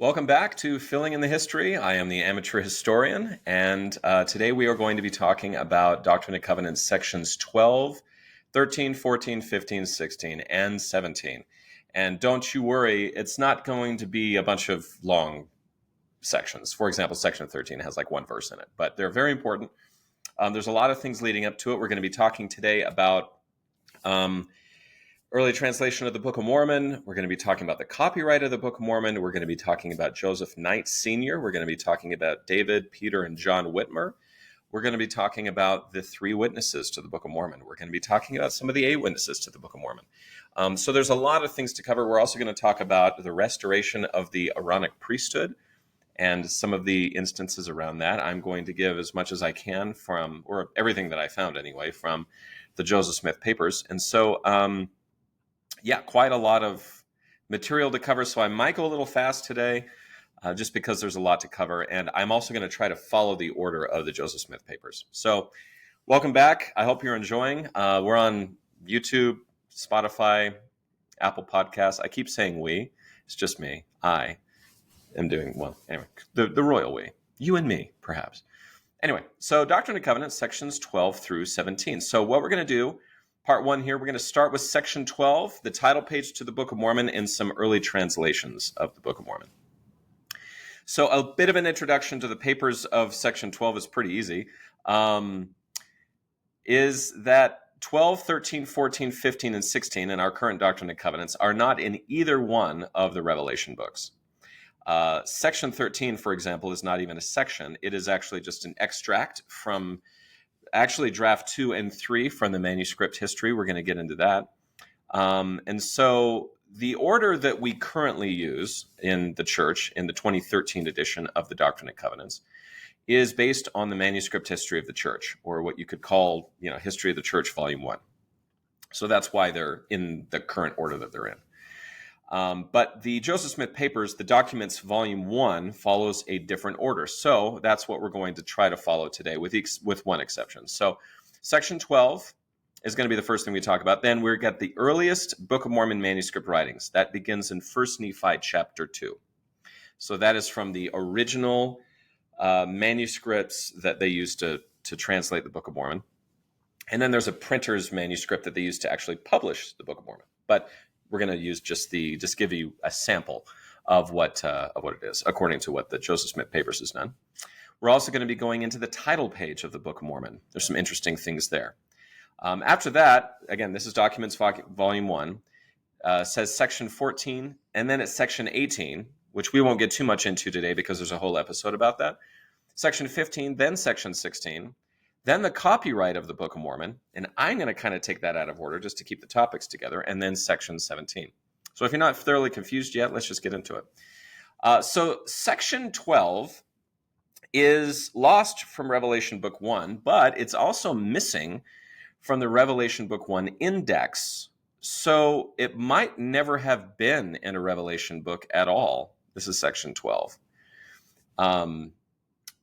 Welcome back to Filling in the History. I am the amateur historian, and today we are going to be talking about Doctrine and Covenants sections 12, 13, 14, 15, 16, and 17. And don't you worry, it's not going to be a bunch of long sections. For example, section 13 has like one verse in it, but they're very important. There's a lot of things leading up to it. We're going to be talking today about early translation of the Book of Mormon. We're going to be talking about the copyright of the Book of Mormon. We're going to be talking about Joseph Knight Sr. We're going to be talking about David, Peter, and John Whitmer. We're going to be talking about the 3 witnesses to the Book of Mormon. We're going to be talking about some of the 8 witnesses to the Book of Mormon. So there's a lot of things to cover. We're also going to talk about the restoration of the Aaronic priesthood and some of the instances around that. I'm going to give as much as I can from, or everything that I found anyway, from the Joseph Smith papers. And so, quite a lot of material to cover. So I might go a little fast today just because there's a lot to cover. And I'm also going to try to follow the order of the Joseph Smith papers. So welcome back. I hope you're enjoying. We're on YouTube, Spotify, Apple Podcasts. I keep saying we. It's just me. I am doing, well, anyway, the royal we. You and me, perhaps. Anyway, so Doctrine and Covenants, sections 12 through 17. So what we're going to do, part 1 here, we're going to start with section 12, the title page to the Book of Mormon, and some early translations of the Book of Mormon. So a bit of an introduction to the papers of section 12 is pretty easy. Is that 12, 13, 14, 15, and 16 in our current Doctrine and Covenants are not in either one of the Revelation books. Section 13, for example, is not even a section. It is actually just an extract from actually draft 2 and 3 from the manuscript history. We're going to get into that. And so the order that we currently use in the church in the 2013 edition of the Doctrine and Covenants is based on the manuscript history of the church, or what you could call, History of the Church, Volume 1. So that's why they're in the current order that they're in. But the Joseph Smith papers, the documents volume 1, follows a different order. So that's what we're going to try to follow today with one exception. So section 12 is going to be the first thing we talk about. Then we've got the earliest Book of Mormon manuscript writings. That begins in 1 Nephi chapter 2. So that is from the original manuscripts that they used to translate the Book of Mormon. And then there's a printer's manuscript that they used to actually publish the Book of Mormon. But we're going to use just give you a sample of what it is, according to what the Joseph Smith papers has done. We're also going to be going into the title page of the Book of Mormon. There's some interesting things there. After that, again, this is Documents Volume 1, says Section 14, and then it's Section 18, which we won't get too much into today because there's a whole episode about that. Section 15, then Section 16, then the copyright of the Book of Mormon, and I'm going to kind of take that out of order just to keep the topics together, and then Section 17. So if you're not thoroughly confused yet, let's just get into it. So Section 12 is lost from Revelation Book 1, but it's also missing from the Revelation Book 1 index. So it might never have been in a Revelation book at all. This is Section 12.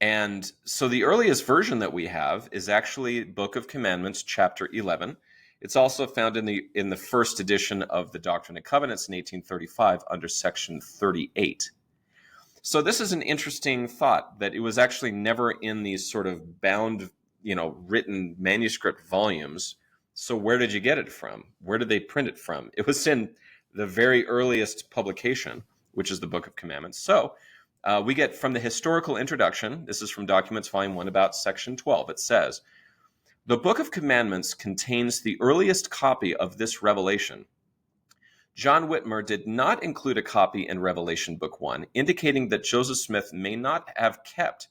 And so the earliest version that we have is actually Book of Commandments, chapter 11. It's also found in the first edition of the Doctrine and Covenants in 1835 under section 38. So this is an interesting thought, that it was actually never in these sort of bound, written manuscript volumes. So where did you get it from? Where did they print it from? It was in the very earliest publication, which is the Book of Commandments. So we get from the historical introduction, this is from Documents Volume 1 about Section 12. It says, "The Book of Commandments contains the earliest copy of this revelation. John Whitmer did not include a copy in Revelation Book 1, indicating that Joseph Smith may not have kept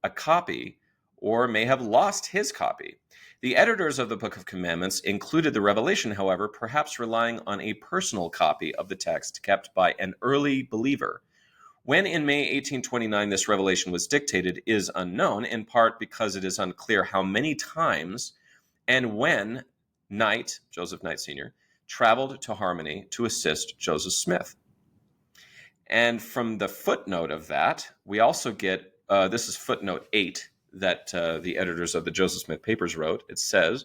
a copy or may have lost his copy. The editors of the Book of Commandments included the revelation, however, perhaps relying on a personal copy of the text kept by an early believer. When in May 1829 this revelation was dictated is unknown, in part because it is unclear how many times and when Knight, Joseph Knight Sr., traveled to Harmony to assist Joseph Smith." And from the footnote of that, we also get, this is footnote 8 that the editors of the Joseph Smith papers wrote. It says,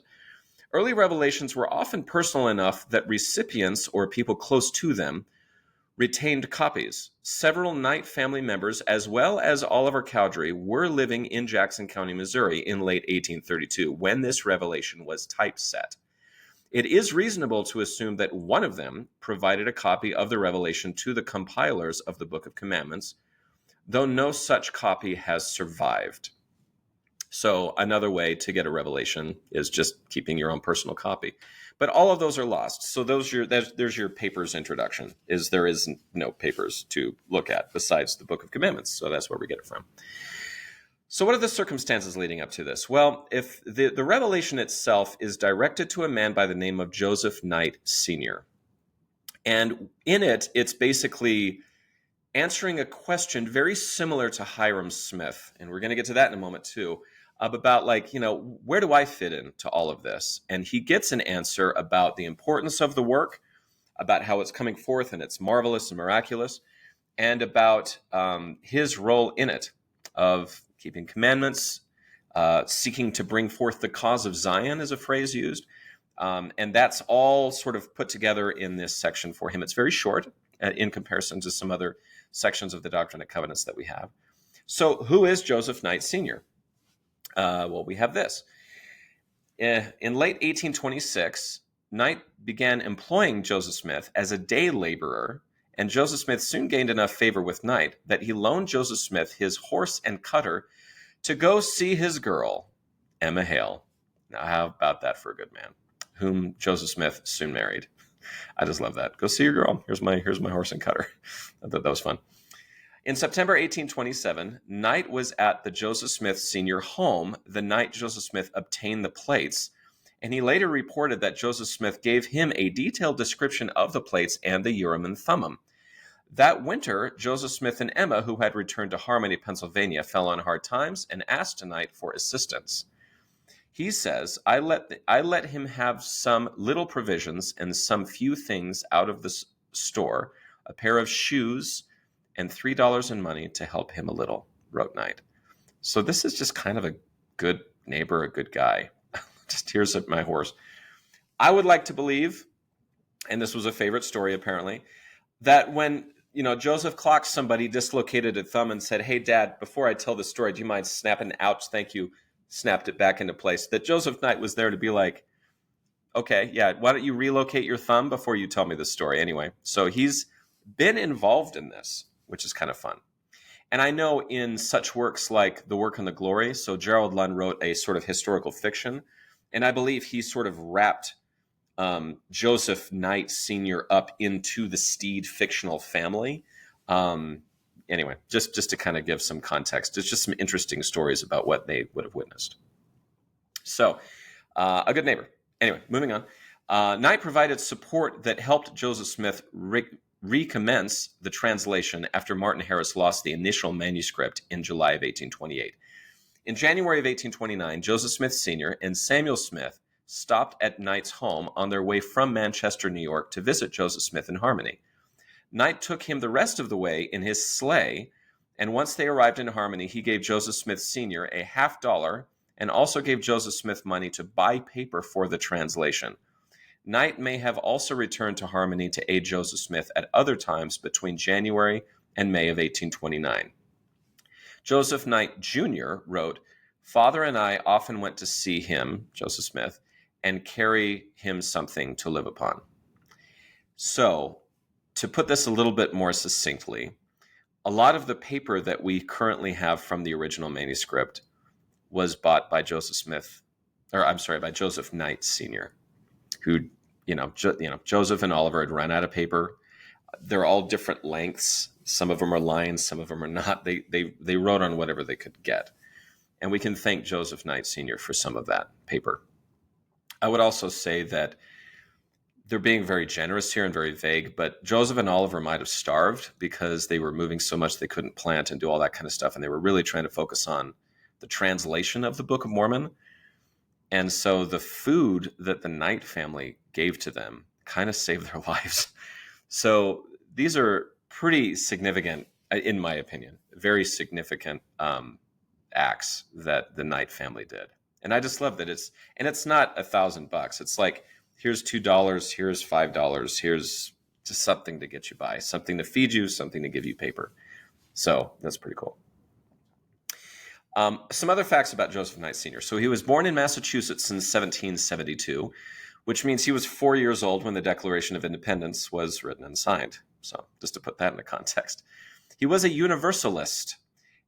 "Early revelations were often personal enough that recipients or people close to them retained copies. Several Knight family members, as well as Oliver Cowdery, were living in Jackson County, Missouri in late 1832 when this revelation was typeset. It is reasonable to assume that one of them provided a copy of the revelation to the compilers of the Book of Commandments, though no such copy has survived. So another way to get a revelation is just keeping your own personal copy. But all of those are lost. So there's your papers introduction. There is no papers to look at besides the Book of Commandments. So that's where we get it from. So what are the circumstances leading up to this? Well, if the revelation itself is directed to a man by the name of Joseph Knight Sr. And in it, it's basically answering a question very similar to Hiram Smith. And we're going to get to that in a moment too. About where do I fit into all of this? And he gets an answer about the importance of the work, about how it's coming forth and it's marvelous and miraculous, and about his role in it of keeping commandments, seeking to bring forth the cause of Zion is a phrase used. And that's all sort of put together in this section for him. It's very short in comparison to some other sections of the Doctrine and Covenants that we have. So who is Joseph Knight Sr.? Well, we have this. In late 1826, Knight began employing Joseph Smith as a day laborer, and Joseph Smith soon gained enough favor with Knight that he loaned Joseph Smith his horse and cutter to go see his girl, Emma Hale. Now, how about that for a good man, whom Joseph Smith soon married? I just love that. Go see your girl. Here's my horse and cutter. I thought that was fun. In September 1827, Knight was at the Joseph Smith Sr. home the night Joseph Smith obtained the plates, and he later reported that Joseph Smith gave him a detailed description of the plates and the Urim and Thummim. That winter, Joseph Smith and Emma, who had returned to Harmony, Pennsylvania, fell on hard times and asked Knight for assistance. He says, I let him have some little provisions and some few things out of the store, a pair of shoes, and $3 in money to help him a little, wrote Knight. So this is just kind of a good neighbor, a good guy. Just here's my horse. I would like to believe, and this was a favorite story apparently, that when Joseph clocked somebody dislocated a thumb and said, "Hey, Dad, before I tell the story, do you mind snapping? Ouch, thank you." Snapped it back into place. That Joseph Knight was there to be like, "Okay, yeah, why don't you relocate your thumb before you tell me the story?" Anyway, so he's been involved in this, which is kind of fun. And I know in such works like The Work and the Glory, so Gerald Lund wrote a sort of historical fiction, and I believe he sort of wrapped Joseph Knight Sr. up into the Steed fictional family. Anyway, just to kind of give some context, it's just some interesting stories about what they would have witnessed. So, a good neighbor. Anyway, moving on. Knight provided support that helped Joseph Smith recommence the translation after Martin Harris lost the initial manuscript in July of 1828. In January of 1829, Joseph Smith Sr. and Samuel Smith stopped at Knight's home on their way from Manchester, New York, to visit Joseph Smith in Harmony. Knight took him the rest of the way in his sleigh, and once they arrived in Harmony, he gave Joseph Smith Sr. a $50 and also gave Joseph Smith money to buy paper for the translation. Knight may have also returned to Harmony to aid Joseph Smith at other times between January and May of 1829. Joseph Knight Jr. wrote, "Father and I often went to see him," Joseph Smith, "and carry him something to live upon." So, to put this a little bit more succinctly, a lot of the paper that we currently have from the original manuscript was bought by Joseph Knight Sr., who, Joseph and Oliver had run out of paper. They're all different lengths. Some of them are lines, some of them are not. They wrote on whatever they could get. And we can thank Joseph Knight Sr. for some of that paper. I would also say that they're being very generous here and very vague, but Joseph and Oliver might have starved because they were moving so much they couldn't plant and do all that kind of stuff. And they were really trying to focus on the translation of the Book of Mormon. And so the food that the Knight family gave to them kind of saved their lives. So these are pretty significant, in my opinion, very significant acts that the Knight family did. And I just love that it's not $1,000. It's like, here's $2, here's $5, here's Just something to get you by, something to feed you, something to give you paper. So that's pretty cool. Some other facts about Joseph Knight Sr. So he was born in Massachusetts in 1772, which means he was 4 years old when the Declaration of Independence was written and signed. So just to put that into context. He was a Universalist,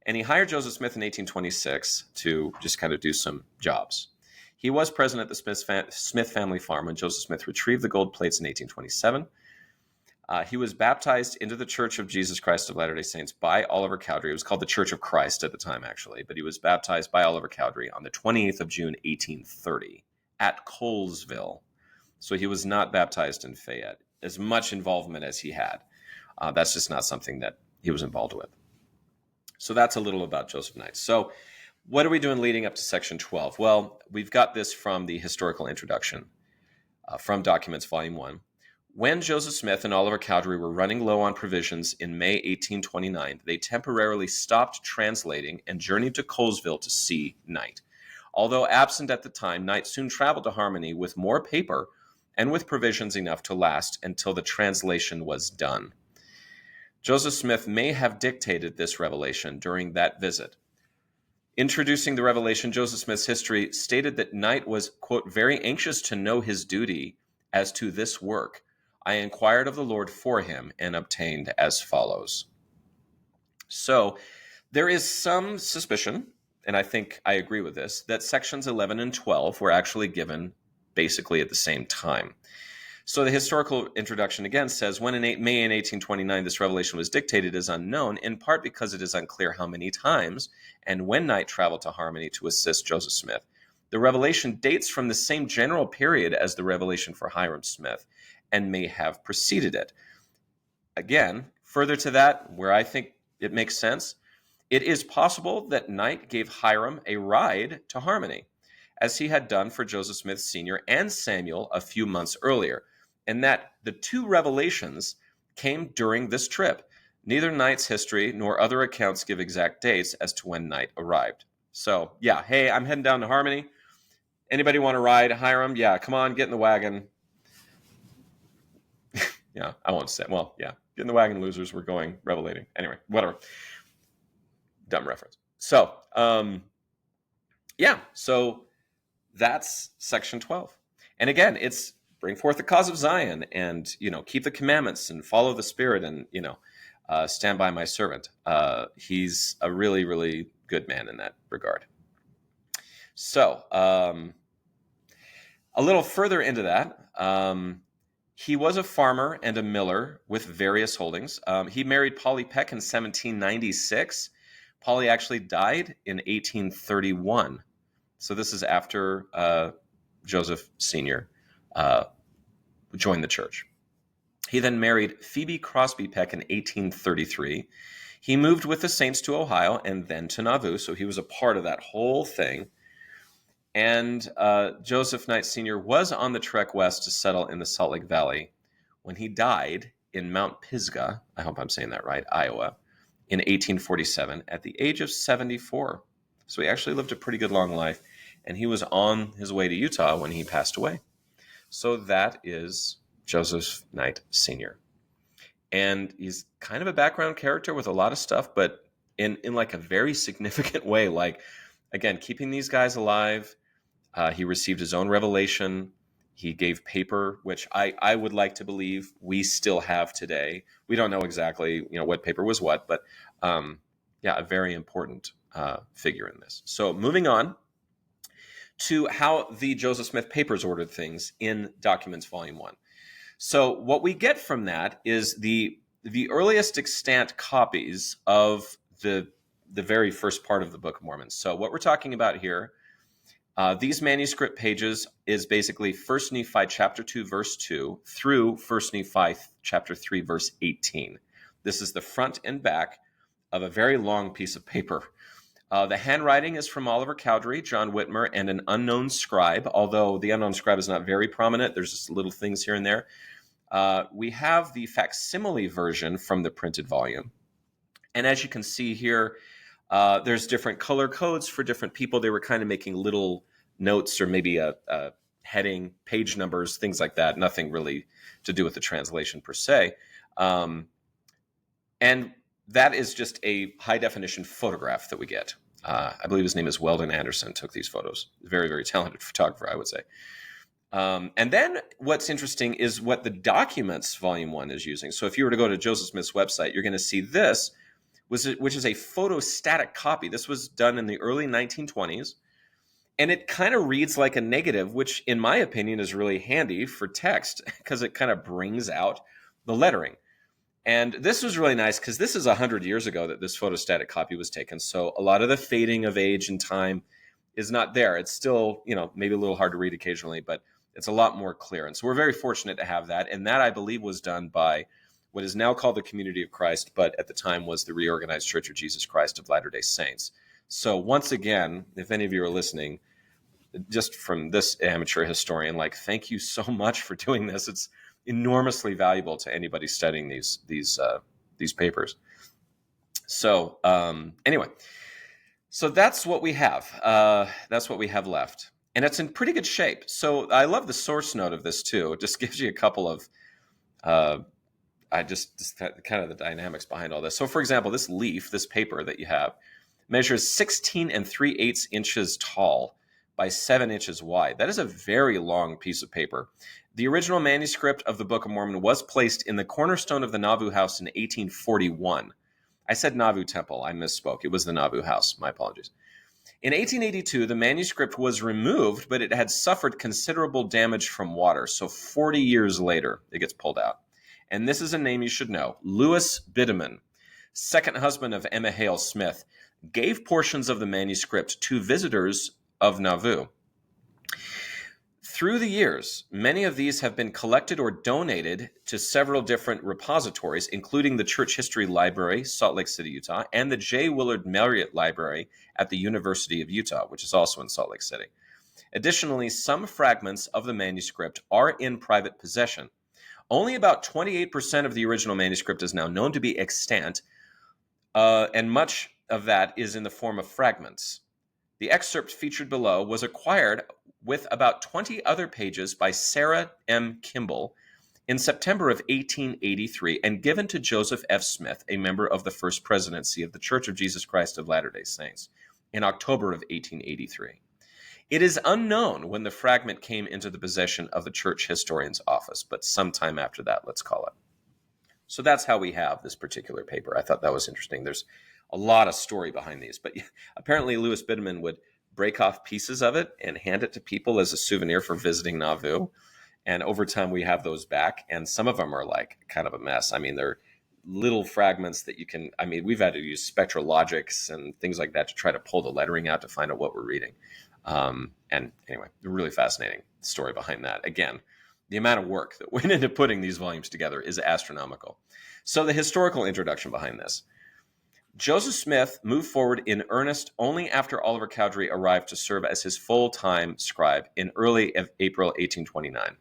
and he hired Joseph Smith in 1826 to just kind of do some jobs. He was present at the Smith family farm when Joseph Smith retrieved the gold plates in 1827. He was baptized into the Church of Jesus Christ of Latter-day Saints by Oliver Cowdery. It was called the Church of Christ at the time, actually, but he was baptized by Oliver Cowdery on the 28th of June, 1830, at Colesville. So he was not baptized in Fayette. As much involvement as he had, that's just not something that he was involved with. So that's a little about Joseph Knight. So what are we doing leading up to section 12? Well, we've got this from the historical introduction from Documents, Volume 1. When Joseph Smith and Oliver Cowdery were running low on provisions in May 1829, they temporarily stopped translating and journeyed to Colesville to see Knight. Although absent at the time, Knight soon traveled to Harmony with more paper and with provisions enough to last until the translation was done. Joseph Smith may have dictated this revelation during that visit. Introducing the revelation, Joseph Smith's history stated that Knight was, quote, very anxious to know his duty as to this work. I inquired of the Lord for him and obtained as follows. So there is some suspicion, and I think I agree with this, that sections 11 and 12 were actually given basically at the same time. So the historical introduction again says, when in May in 1829 this revelation was dictated is unknown, in part because it is unclear how many times and when Knight traveled to Harmony to assist Joseph Smith. The revelation dates from the same general period as the revelation for Hiram Smith and may have preceded it. Again, further to that, where I think it makes sense, it is possible that Knight gave Hiram a ride to Harmony, as he had done for Joseph Smith Sr. and Samuel a few months earlier, and that the two revelations came during this trip. Neither Knight's history nor other accounts give exact dates as to when Knight arrived. So, yeah, hey, I'm heading down to Harmony. Anybody want to ride Hiram? Yeah, come on, get in the wagon. Yeah, I won't say. Well, yeah, get in the wagon, losers. We're going revelating. Anyway, whatever. Dumb reference. So, yeah, so that's section 12. And again, it's bring forth the cause of Zion and, keep the commandments and follow the Spirit and, stand by my servant. He's a really, really good man in that regard. So, a little further into that, he was a farmer and a miller with various holdings. He married Polly Peck in 1796. Polly actually died in 1831. So this is after Joseph Sr. Joined the church. He then married Phoebe Crosby Peck in 1833. He moved with the Saints to Ohio and then to Nauvoo, so he was a part of that whole thing. And Joseph Knight Sr. was on the trek west to settle in the Salt Lake Valley when he died in Mount Pisgah, I hope I'm saying that right, Iowa, in 1847 at the age of 74. So he actually lived a pretty good long life, and he was on his way to Utah when he passed away. So that is Joseph Knight Sr. And he's kind of a background character with a lot of stuff, but in like a very significant way, like, again, keeping these guys alive. He received his own revelation. He gave paper, which I would like to believe we still have today. We don't know exactly, what paper was what, but a very important figure in this. So moving on to how the Joseph Smith papers ordered things in Documents Volume 1. So what we get from that is the earliest extant copies of the very first part of the Book of Mormon. So what we're talking about here, these manuscript pages is basically 1 Nephi chapter 2, verse 2 through 1 Nephi chapter 3, verse 18. This is the front and back of a very long piece of paper. The handwriting is from Oliver Cowdery, John Whitmer, and an unknown scribe, although the unknown scribe is not very prominent. There's just little things here and there. We have the facsimile version from the printed volume. And as you can see here, there's different color codes for different people. They were kind of making little notes or maybe a heading, page numbers, things like that. Nothing really to do with the translation per se. And that is just a high definition photograph that we get. I believe his name is Weldon Anderson, took these photos. Very, very talented photographer, I would say. And then what's interesting is what the Documents Volume 1 is using. So if you were to go to Joseph Smith's website, you're going to see this, which is a photostatic copy. This was done in the early 1920s. And it kind of reads like a negative, which in my opinion is really handy for text because it kind of brings out the lettering. And this was really nice because this is 100 years ago that this photostatic copy was taken. So a lot of the fading of age and time is not there. It's still, maybe a little hard to read occasionally, but it's a lot more clear. And so we're very fortunate to have that. And that, I believe, was done by what is now called the Community of Christ, but at the time was the Reorganized Church of Jesus Christ of Latter-day Saints. So once again, if any of you are listening, just from this amateur historian, thank you so much for doing this. It's enormously valuable to anybody studying these papers. So anyway, so that's what we have. That's what we have left. And it's in pretty good shape. So I love the source note of this too. It just gives you a couple of, just kind of the dynamics behind all this. So for example, this leaf, this paper that you have, measures 16 3/8 inches tall by 7 inches wide. That is a very long piece of paper. The original manuscript of the Book of Mormon was placed in the cornerstone of the Nauvoo house in 1841. I said Nauvoo temple. I misspoke. It was the Nauvoo house. My apologies. In 1882, the manuscript was removed, but it had suffered considerable damage from water. So 40 years later, it gets pulled out. And this is a name you should know. Louis Bideman, second husband of Emma Hale Smith, gave portions of the manuscript to visitors of Nauvoo. Through the years, many of these have been collected or donated to several different repositories, including the Church History Library, Salt Lake City, Utah, and the J. Willard Marriott Library at the University of Utah, which is also in Salt Lake City. Additionally, some fragments of the manuscript are in private possession. Only about 28% of the original manuscript is now known to be extant, and much of that is in the form of fragments. The excerpt featured below was acquired with about 20 other pages by Sarah M. Kimball in September of 1883 and given to Joseph F. Smith, a member of the First Presidency of the Church of Jesus Christ of Latter-day Saints, in October of 1883. It is unknown when the fragment came into the possession of the church historian's office, but sometime after that, let's call it. So that's how we have this particular paper. I thought that was interesting. There's a lot of story behind these, but apparently Louis Bideman would break off pieces of it and hand it to people as a souvenir for visiting Nauvoo. And over time, we have those back, and some of them are kind of a mess. I mean, they're little fragments that we've had to use spectrologics and things like that to try to pull the lettering out to find out what we're reading. And anyway, really fascinating story behind that. Again, the amount of work that went into putting these volumes together is astronomical. So the historical introduction behind this. Joseph Smith moved forward in earnest only after Oliver Cowdery arrived to serve as his full-time scribe in early April 1829.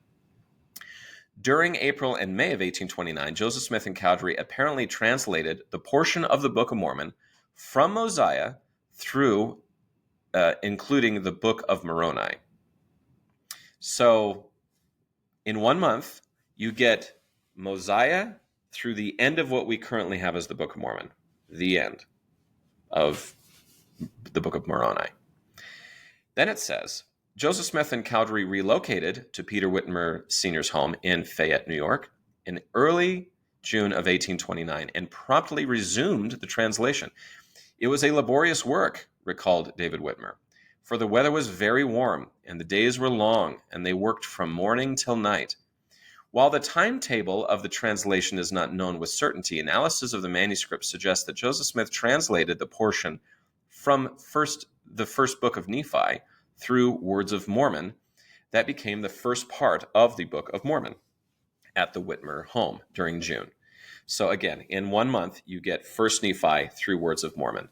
During April and May of 1829, Joseph Smith and Cowdery apparently translated the portion of the Book of Mormon from Mosiah through, including the Book of Moroni. So in 1 month, you get Mosiah through the end of what we currently have as the Book of Mormon. The end of the Book of Moroni. Then it says, Joseph Smith and Cowdery relocated to Peter Whitmer Sr.'s home in Fayette, New York, in early June of 1829 and promptly resumed the translation. It was a laborious work, recalled David Whitmer, for the weather was very warm and the days were long, and they worked from morning till night. While the timetable of the translation is not known with certainty, analysis of the manuscript suggests that Joseph Smith translated the portion from the first book of Nephi through Words of Mormon that became the first part of the Book of Mormon at the Whitmer home during June. So again, in 1 month, you get First Nephi through Words of Mormon.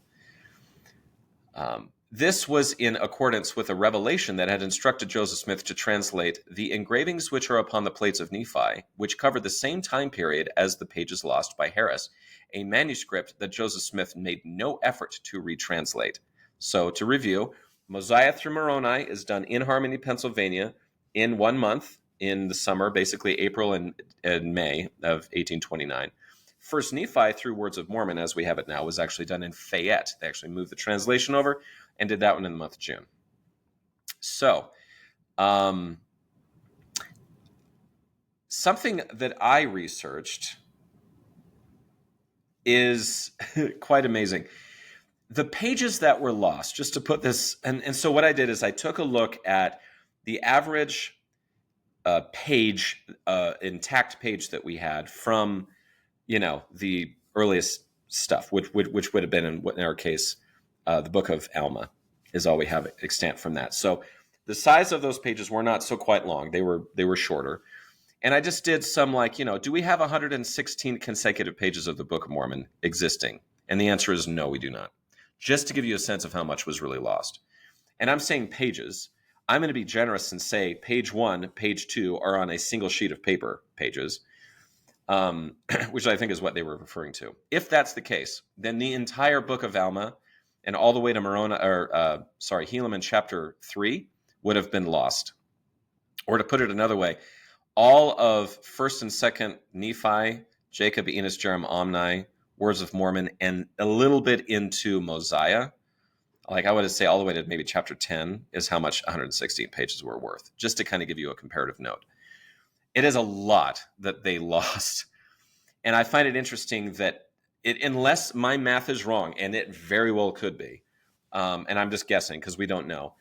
This was in accordance with a revelation that had instructed Joseph Smith to translate the engravings which are upon the plates of Nephi, which covered the same time period as the pages lost by Harris, a manuscript that Joseph Smith made no effort to retranslate. So to review, Mosiah through Moroni is done in Harmony, Pennsylvania, in 1 month in the summer, basically April and May of 1829. First Nephi through Words of Mormon, as we have it now, was actually done in Fayette. They actually moved the translation over and did that one in the month of June. So, something that I researched is quite amazing. The pages that were lost, just to put this, and so what I did is I took a look at the average page, intact page that we had from, the earliest stuff, which would have been, in our case, the Book of Alma is all we have extant from that. So the size of those pages were not so quite long. They were shorter. And I just did some do we have 116 consecutive pages of the Book of Mormon existing? And the answer is no, we do not. Just to give you a sense of how much was really lost. And I'm saying pages. I'm going to be generous and say page 1, page 2 are on a single sheet of paper pages, which I think is what they were referring to. If that's the case, then the entire Book of Alma and all the way to Helaman chapter 3 would have been lost. Or to put it another way, all of 1st and 2nd Nephi, Jacob, Enos, Jerem, Omni, Words of Mormon, and a little bit into Mosiah, I would say all the way to maybe chapter 10 is how much 116 pages were worth, just to kind of give you a comparative note. It is a lot that they lost. And I find it interesting that unless my math is wrong, and it very well could be, and I'm just guessing because we don't know,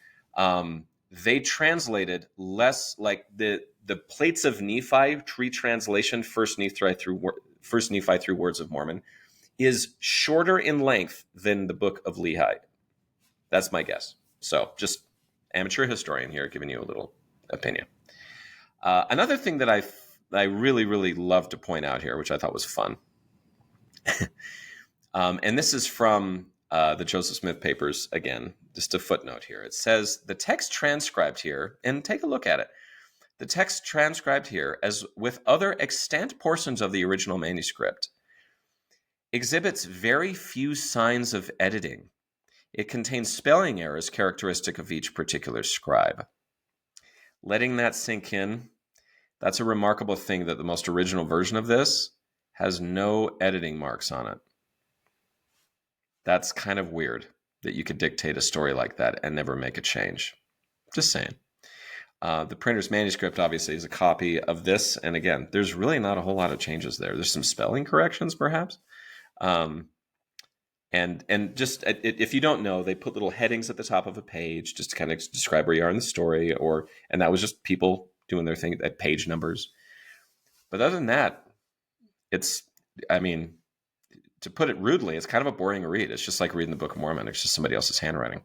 they translated less, like the plates of Nephi retranslation, First Nephi through Words of Mormon, is shorter in length than the Book of Lehi. That's my guess. So just amateur historian here, giving you a little opinion. Another thing that I really, really love to point out here, which I thought was fun, and this is from the Joseph Smith papers, again, just a footnote here. It says, the text transcribed here, and take a look at it. The text transcribed here, as with other extant portions of the original manuscript, exhibits very few signs of editing. It contains spelling errors characteristic of each particular scribe. Letting that sink in, that's a remarkable thing that the most original version of this has no editing marks on it. That's kind of weird that you could dictate a story like that and never make a change. Just saying. The printer's manuscript obviously is a copy of this. And again, there's really not a whole lot of changes there. There's some spelling corrections, perhaps. And just if you don't know, they put little headings at the top of a page just to kind of describe where you are in the story, and that was just people doing their thing at page numbers. But other than that, to put it rudely, it's kind of a boring read. It's just like reading the Book of Mormon. It's just somebody else's handwriting.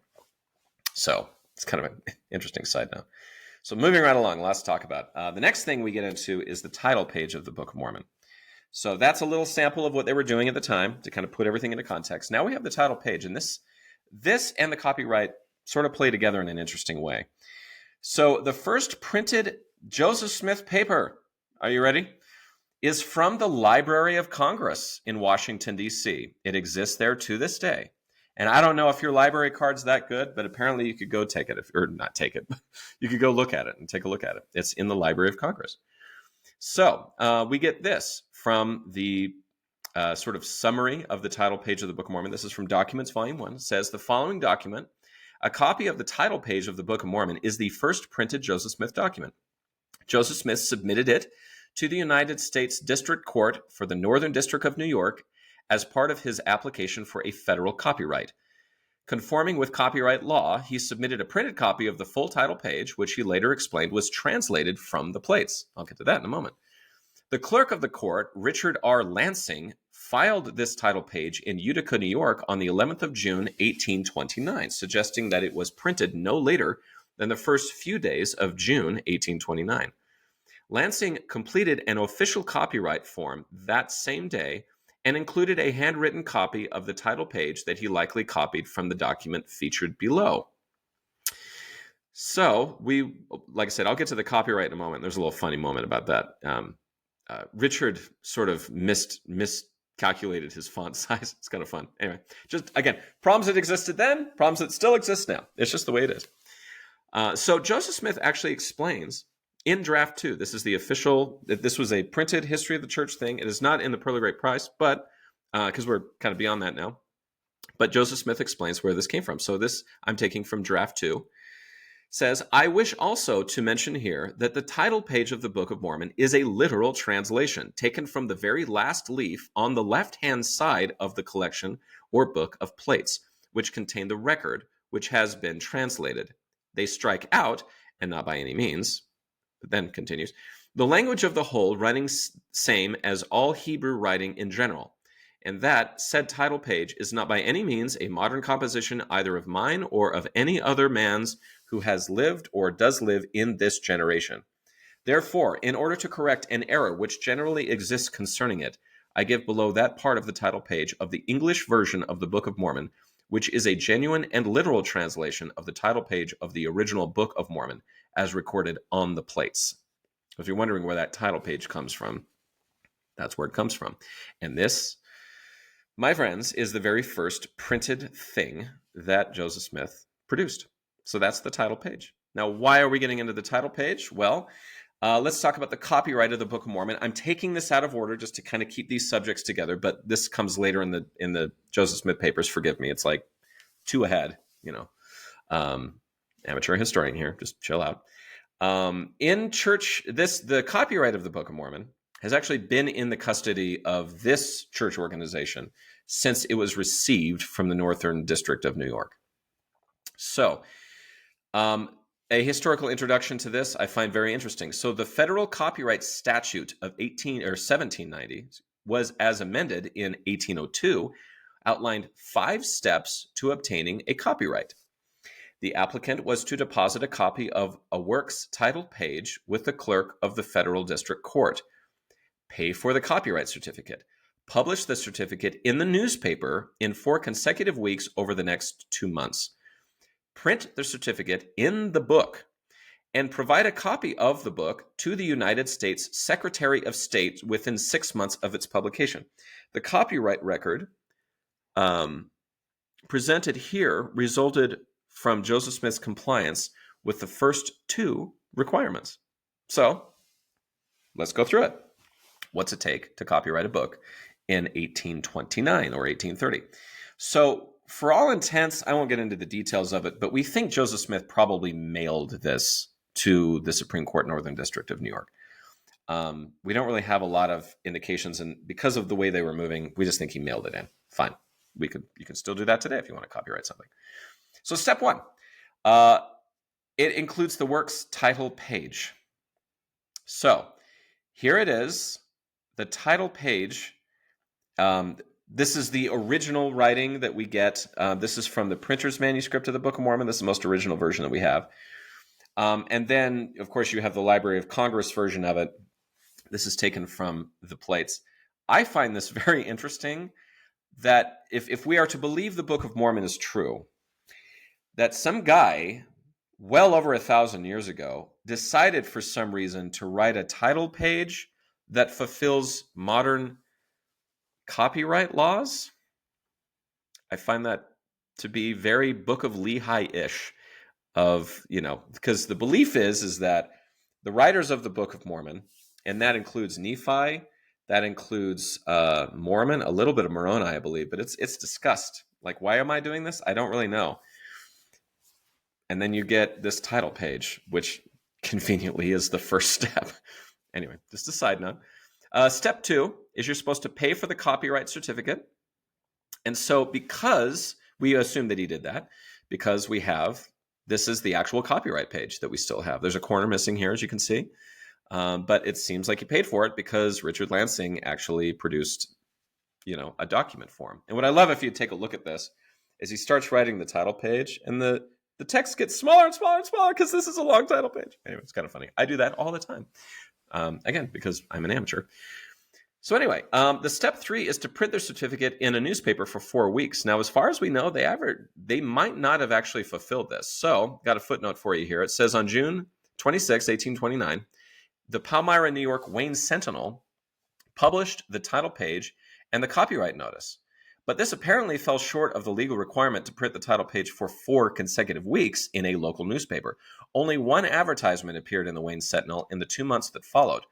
So it's kind of an interesting side note. So moving right along, lots to talk about. The next thing we get into is the title page of the Book of Mormon. So that's a little sample of what they were doing at the time to kind of put everything into context. Now we have the title page, and this and the copyright sort of play together in an interesting way. So the first printed Joseph Smith paper, are you ready? Is from the Library of Congress in Washington, D.C. It exists there to this day. And I don't know if your library card's that good, but apparently you could go take it, or not take it, you could go look at it and take a look at it. It's in the Library of Congress. So we get this from the sort of summary of the title page of the Book of Mormon. This is from Documents, Volume 1. It says, the following document, a copy of the title page of the Book of Mormon, is the first printed Joseph Smith document. Joseph Smith submitted it to the United States District Court for the Northern District of New York as part of his application for a federal copyright. Conforming with copyright law, he submitted a printed copy of the full title page, which he later explained was translated from the plates. I'll get to that in a moment. The clerk of the court, Richard R. Lansing, filed this title page in Utica, New York on the 11th of June, 1829, suggesting that it was printed no later than the first few days of June, 1829. Lansing completed an official copyright form that same day and included a handwritten copy of the title page that he likely copied from the document featured below. So like I said, I'll get to the copyright in a moment. There's a little funny moment about that. Richard sort of miscalculated his font size. It's kind of fun. Anyway, just again, problems that existed then, problems that still exist now. It's just the way it is. So Joseph Smith actually explains in draft 2. This is the official, this was a printed history of the church thing. It is not in the Pearl of Great Price, but because we're kind of beyond that now. But Joseph Smith explains where this came from. So this I'm taking from draft 2. Says, I wish also to mention here that the title page of the Book of Mormon is a literal translation taken from the very last leaf on the left-hand side of the collection or book of plates, which contain the record, which has been translated. They strike out, and not by any means, but then continues, the language of the whole running same as all Hebrew writing in general, and that said title page is not by any means a modern composition either of mine or of any other man's who has lived or does live in this generation. Therefore, in order to correct an error which generally exists concerning it, I give below that part of the title page of the English version of the Book of Mormon, which is a genuine and literal translation of the title page of the original Book of Mormon, as recorded on the plates. If you're wondering where that title page comes from, that's where it comes from. And this, my friends, is the very first printed thing that Joseph Smith produced. So that's the title page. Now, why are we getting into the title page? Well, let's talk about the copyright of the Book of Mormon. I'm taking this out of order just to kind of keep these subjects together, but this comes later in the Joseph Smith papers. Forgive me. It's like 2 ahead, amateur historian here. Just chill out. In church, the copyright of the Book of Mormon has actually been in the custody of this church organization since it was received from the Northern District of New York. So, a historical introduction to this I find very interesting. So the federal copyright statute of 1790 was, as amended in 1802, outlined 5 steps to obtaining a copyright. The applicant was to deposit a copy of a work's title page with the clerk of the federal district court, pay for the copyright certificate, publish the certificate in the newspaper in 4 consecutive weeks over the next 2 months, print the certificate in the book, and provide a copy of the book to the United States Secretary of State within 6 months of its publication. The copyright record presented here resulted from Joseph Smith's compliance with the first 2 requirements. So let's go through it. What's it take to copyright a book in 1829 or 1830? So for all intents, I won't get into the details of it, but we think Joseph Smith probably mailed this to the Supreme Court Northern District of New York. We don't really have a lot of indications, and because of the way they were moving, we just think he mailed it in. Fine. You can still do that today if you want to copyright something. So step 1, it includes the work's title page. So here it is, the title page. This is the original writing that we get. This is from the printer's manuscript of the Book of Mormon. This is the most original version that we have. And then, of course, you have the Library of Congress version of it. This is taken from the plates. I find this very interesting that if we are to believe the Book of Mormon is true, that some guy well over 1,000 years ago decided for some reason to write a title page that fulfills modern copyright laws. I find that to be very Book of Lehi-ish, because the belief is that the writers of the Book of Mormon, and that includes Nephi, that includes Mormon, a little bit of Moroni, I believe, but it's discussed. Like, why am I doing this? I don't really know. And then you get this title page, which conveniently is the first step. Anyway, just a side note. Step 2 is you're supposed to pay for the copyright certificate. And so because we assume that he did that, because this is the actual copyright page that we still have. There's a corner missing here, as you can see. But it seems like he paid for it because Richard Lansing actually produced, a document for him. And what I love, if you take a look at this, is he starts writing the title page and the text gets smaller and smaller and smaller because this is a long title page. Anyway, it's kind of funny. I do that all the time. Again, because I'm an amateur. So anyway, the step 3 is to print their certificate in a newspaper for 4 weeks. Now, as far as we know, they might not have actually fulfilled this. So, got a footnote for you here. It says on June 26, 1829, the Palmyra, New York Wayne Sentinel published the title page and the copyright notice. But this apparently fell short of the legal requirement to print the title page for 4 consecutive weeks in a local newspaper. Only one advertisement appeared in the Wayne Sentinel in the 2 months that followed.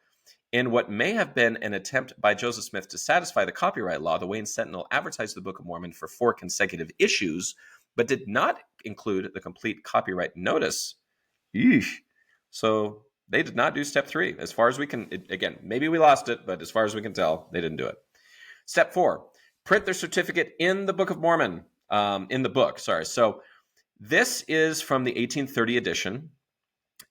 In what may have been an attempt by Joseph Smith to satisfy the copyright law, the Wayne Sentinel advertised the Book of Mormon for 4 consecutive issues, but did not include the complete copyright notice. Yeesh. So they did not do step 3. As far as we can, again, maybe we lost it, but as far as we can tell, they didn't do it. Step 4, print their certificate in the Book of Mormon, in the book, sorry. So this is from the 1830 edition.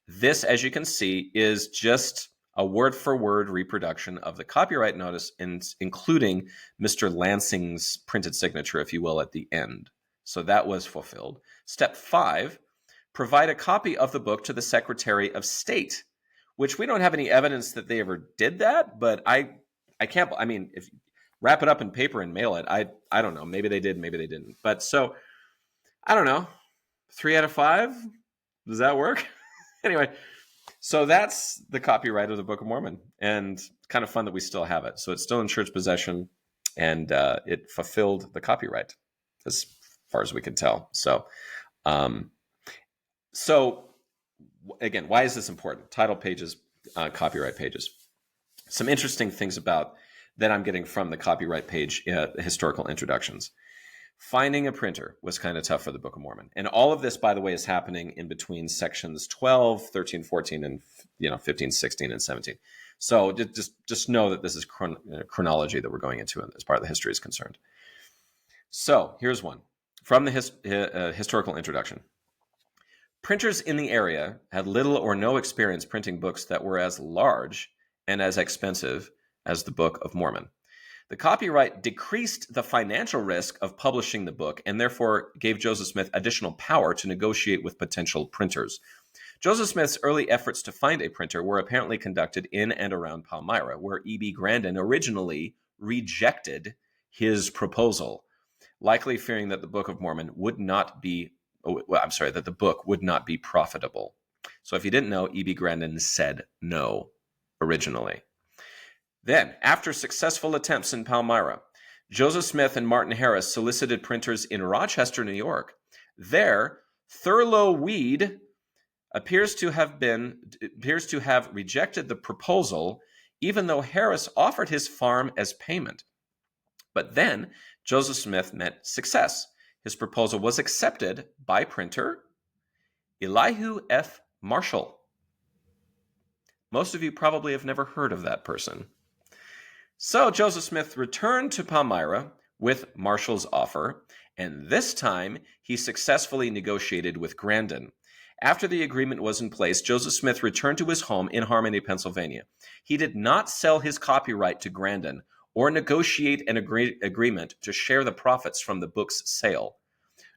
This, as you can see, is just a word-for-word reproduction of the copyright notice, including Mr. Lansing's printed signature, if you will, at the end. So that was fulfilled. Step 5, provide a copy of the book to the Secretary of State, which we don't have any evidence that they ever did that, but I can't, I mean, if wrap it up in paper and mail it, I don't know. Maybe they did, maybe they didn't. But so, I don't know. 3 out of 5? Does that work? Anyway, so that's the copyright of the Book of Mormon, and kind of fun that we still have it. So it's still in church possession, and it fulfilled the copyright as far as we can tell. So, again, why is this important? Title pages, copyright pages. Some interesting things about that I'm getting from the copyright page, historical introductions. Finding a printer was kind of tough for the Book of Mormon. And all of this, by the way, is happening in between sections 12, 13, 14, and 15, 16, and 17. So just know that this is chronology that we're going into as part of the history is concerned. So here's one from the historical introduction. Printers in the area had little or no experience printing books that were as large and as expensive as the Book of Mormon. The copyright decreased the financial risk of publishing the book and therefore gave Joseph Smith additional power to negotiate with potential printers. Joseph Smith's early efforts to find a printer were apparently conducted in and around Palmyra, where E.B. Grandin originally rejected his proposal, likely fearing that the Book of Mormon would not be, that the book would not be profitable. So if you didn't know, E.B. Grandin said no originally. Then, after successful attempts in Palmyra, Joseph Smith and Martin Harris solicited printers in Rochester, New York. There, Thurlow Weed appears to have rejected the proposal, even though Harris offered his farm as payment. But then, Joseph Smith met success. His proposal was accepted by printer Elihu F. Marshall. Most of you probably have never heard of that person. So Joseph Smith returned to Palmyra with Marshall's offer, and this time he successfully negotiated with Grandin. After the agreement was in place, Joseph Smith returned to his home in Harmony, Pennsylvania. He did not sell his copyright to Grandin or negotiate an agreement to share the profits from the book's sale,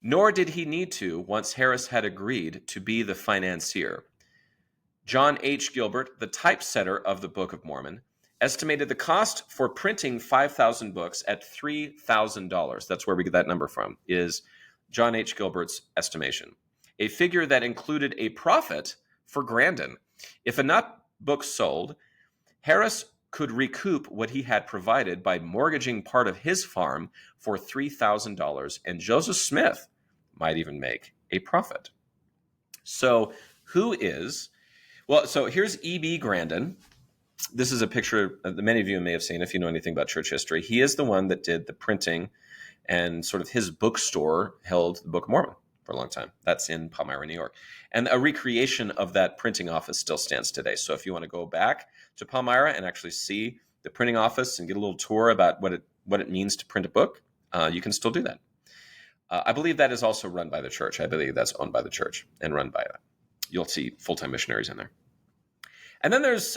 nor did he need to once Harris had agreed to be the financier. John H. Gilbert, the typesetter of the Book of Mormon, estimated the cost for printing 5,000 books at $3,000. That's where we get that number from, is John H. Gilbert's estimation. A figure that included a profit for Grandin. If enough books sold, Harris could recoup what he had provided by mortgaging part of his farm for $3,000, and Joseph Smith might even make a profit. So so here's E.B. Grandin. This is a picture that many of you may have seen if you know anything about church history. He is the one that did the printing, and sort of his bookstore held the Book of Mormon for a long time. That's in Palmyra, New York. And a recreation of that printing office still stands today. So if you want to go back to Palmyra and actually see the printing office and get a little tour about what it means to print a book, you can still do that. I believe that is also run by the church. I believe that's owned by the church and run by that. You'll see full-time missionaries in there. And then there's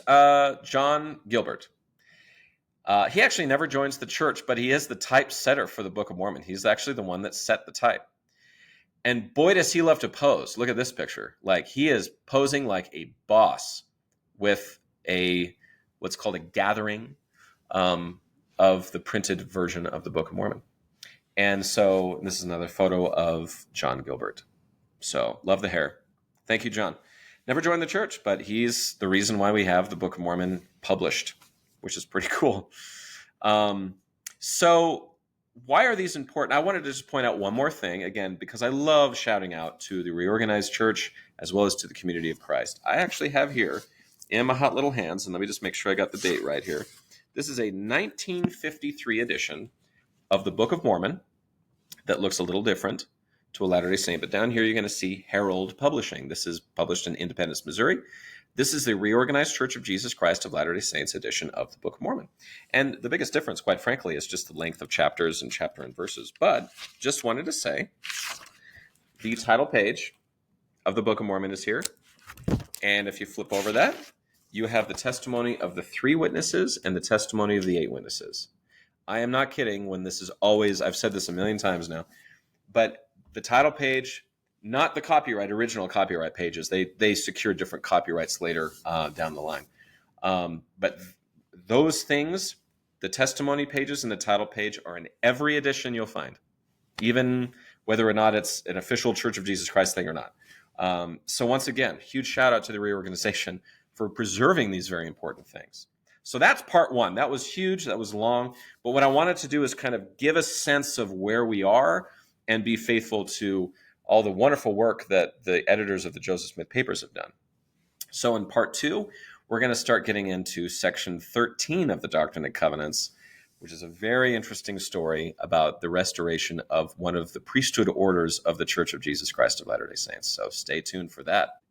John Gilbert. He actually never joins the church, but he is the typesetter for the Book of Mormon. He's actually the one that set the type. And boy, does he love to pose. Look at this picture. Like, he is posing like a boss with what's called a gathering of the printed version of the Book of Mormon. And so this is another photo of John Gilbert. So love the hair. Thank you, John. Never joined the church, but he's the reason why we have the Book of Mormon published, which is pretty cool. So why are these important? I wanted to just point out one more thing, again, because I love shouting out to the reorganized church as well as to the community of Christ. I actually have here in my hot little hands, and let me just make sure I got the date right here. This is a 1953 edition of the Book of Mormon that looks a little different to a Latter-day Saint. But down here, you're going to see Herald Publishing. This is published in Independence, Missouri. This is the Reorganized Church of Jesus Christ of Latter-day Saints edition of the Book of Mormon. And the biggest difference, quite frankly, is just the length of chapters and chapter and verses. But just wanted to say, the title page of the Book of Mormon is here. And if you flip over that, you have the testimony of the 3 witnesses and the testimony of the 8 witnesses. I am not kidding when this is always, I've said this a million times now, but the title page, not the original copyright pages. They secure different copyrights later down the line. But those things, the testimony pages and the title page, are in every edition you'll find, even whether or not it's an official Church of Jesus Christ thing or not. So once again, huge shout out to the reorganization for preserving these very important things. So that's part 1. That was huge. That was long. But what I wanted to do is kind of give a sense of where we are and be faithful to all the wonderful work that the editors of the Joseph Smith papers have done. So in part 2, we're going to start getting into section 13 of the Doctrine and Covenants, which is a very interesting story about the restoration of one of the priesthood orders of the Church of Jesus Christ of Latter-day Saints. So stay tuned for that.